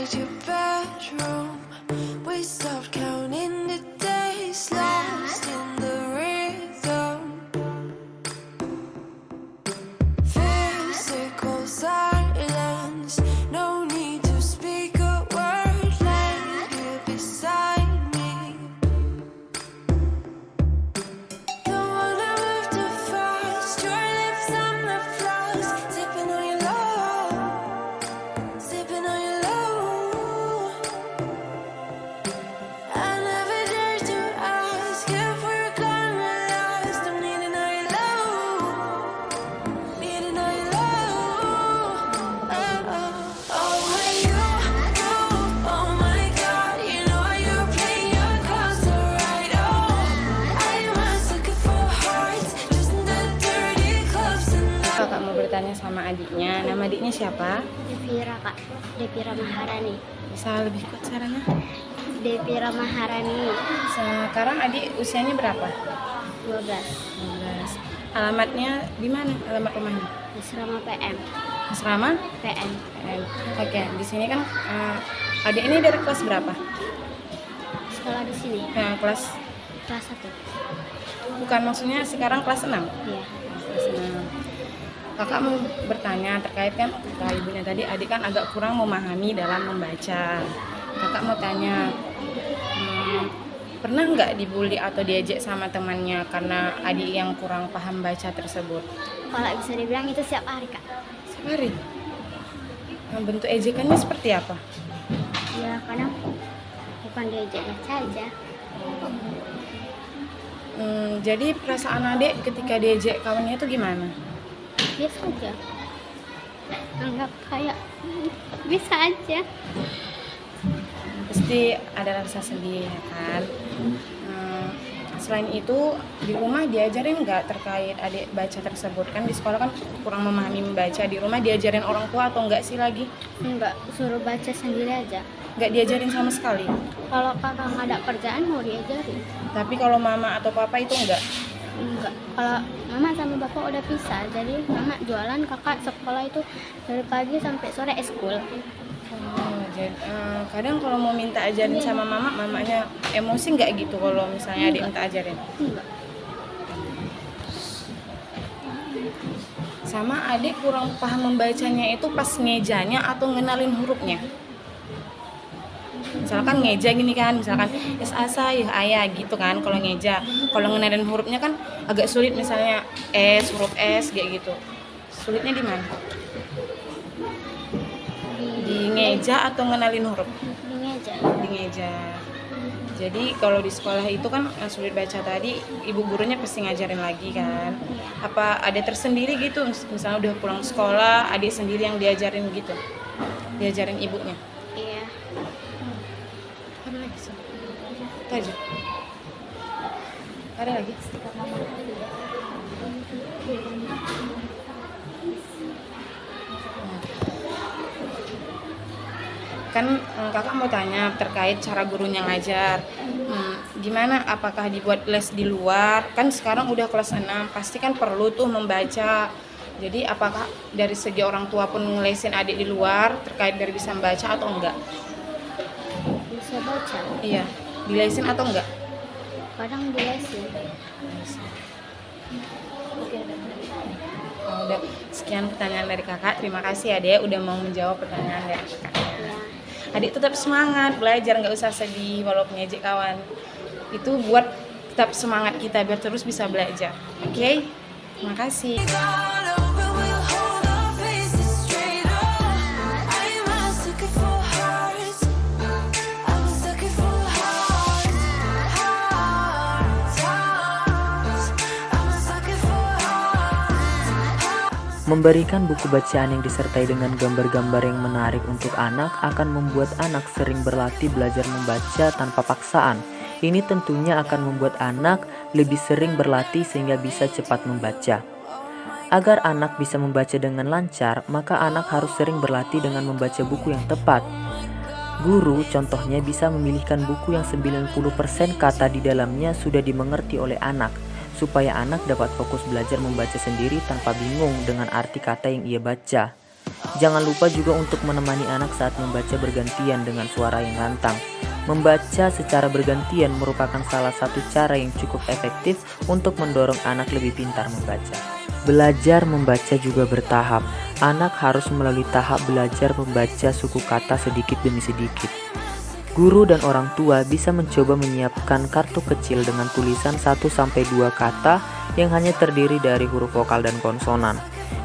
inside your bedroom. We stopped counting the days, lost in the rhythm. Physical silence, no need to speak a word. Lay here beside me. Don't wanna move too fast. Your lips on the floors, sipping on your love, sipping on your love. I never dare to ask if we're gonna last. I'm needing all your love, needing all your love. Oh, when oh my God, you know you play your cards so right. Oh, I'm a sucker for hearts, just the dirty clubs and Kakak mau bertanya sama adiknya. Nama adiknya siapa? Devira Kak, Devira Maharani. Bisa lebih kuat suaranya? Devira Maharani, Sekarang adik usianya berapa? 12, 12. Alamatnya di mana? Alamat rumahnya? asrama PM, Asrama? PM, Oke, di sini kan adik ini dari kelas berapa? sekolah di sini, Kelas kelas 1, bukan, maksudnya sekarang kelas 6. iya. Kelas 6. Kakak mau bertanya terkait kan kata ibunya tadi adik kan agak kurang memahami dalam membaca. Kakak mau tanya, pernah nggak dibully atau diejek sama temannya karena adik yang kurang paham baca tersebut? Kalau bisa dibilang itu setiap hari Kak. Sehari. Bentuk ejekannya seperti apa? Ya kadang bukan diajak baca aja, Jadi perasaan adik ketika diejek kawannya itu gimana? biasa aja. Anggap kayak bisa aja. Pasti ada rasa sedih ya kan. Selain itu di rumah diajarin nggak terkait adik baca tersebut? Kan di sekolah kan kurang memahami membaca, di rumah diajarin orang tua atau enggak sih lagi? Enggak, suruh baca sendiri aja. Nggak diajarin sama sekali. Kalau kakak nggak ada kerjaan mau diajarin. Tapi kalau mama atau papa itu enggak. Enggak, kalau mama sama bapak udah pisah, jadi mama jualan, kakak sekolah itu dari pagi sampai sore eskul. Kadang kalau mau minta ajarin sama mama, mamanya emosi nggak gitu kalau misalnya adik minta ajarin? Enggak, Sama adik kurang paham membacanya itu pas ngejanya atau ngenalin hurufnya? Misalkan ngeja gini kan, misalkan es asa ya ayah gitu kan kalau ngeja. Kalau ngenalin hurufnya kan agak sulit, misalnya S, huruf S kayak gitu. Sulitnya di mana? Di ngeja atau ngenalin huruf? ini aja. Di ngeja. Jadi kalau di sekolah itu kan yang sulit baca tadi, ibu gurunya pasti ngajarin lagi kan. Apa ada tersendiri gitu, misalnya udah pulang sekolah, adik sendiri yang diajarin gitu, diajarin ibunya? Iya. Ada lagi sih? Itu aja. Ada lagi? Kan kakak mau tanya terkait cara gurunya ngajar. Gimana, apakah dibuat les di luar? Kan sekarang udah kelas 6, pasti kan perlu tuh membaca. Jadi apakah dari segi orang tua pun ngelesin adik di luar terkait dari bisa membaca atau enggak? Bisa baca. Iya, dilesin atau enggak? Kadang dilesin. Udah sekian pertanyaan dari kakak. Terima kasih ya Dek udah mau menjawab pertanyaan dari kakak. Ya. Adik tetap semangat belajar, nggak usah sedih walaupun ngejek kawan. Itu buat tetap semangat kita biar terus bisa belajar. Oke? Terima kasih. gone over, we'll hold our faces straight up. I'm a sucker for hearts, I'm a sucker for hearts, hearts. I'm a sucker for hearts. Memberikan buku bacaan yang disertai dengan gambar-gambar yang menarik untuk anak akan membuat anak sering berlatih belajar membaca tanpa paksaan. Ini tentunya akan membuat anak lebih sering berlatih sehingga bisa cepat membaca. Agar anak bisa membaca dengan lancar, maka anak harus sering berlatih dengan membaca buku yang tepat. Guru contohnya bisa memilihkan buku yang 90% kata di dalamnya sudah dimengerti oleh anak, supaya anak dapat fokus belajar membaca sendiri tanpa bingung dengan arti kata yang ia baca. Jangan lupa juga untuk menemani anak saat membaca bergantian dengan suara yang lantang. Membaca secara bergantian merupakan salah satu cara yang cukup efektif untuk mendorong anak lebih pintar membaca. Belajar membaca juga bertahap. Anak harus melalui tahap belajar membaca suku kata sedikit demi sedikit. Guru dan orang tua bisa mencoba menyiapkan kartu kecil dengan tulisan 1-2 kata yang hanya terdiri dari huruf vokal dan konsonan.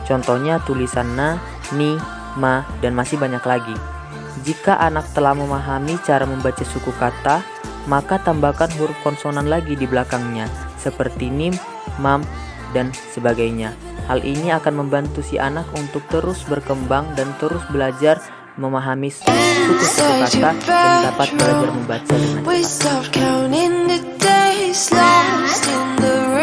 Contohnya tulisan na, ni, ma, dan masih banyak lagi. Jika anak telah memahami cara membaca suku kata, maka tambahkan huruf konsonan lagi di belakangnya, seperti nim, mam, dan sebagainya. Hal ini akan membantu si anak untuk terus berkembang dan terus belajar memahami suku-suku kata dan dapat belajar membaca dengan We cepat. stopped counting the days lost in the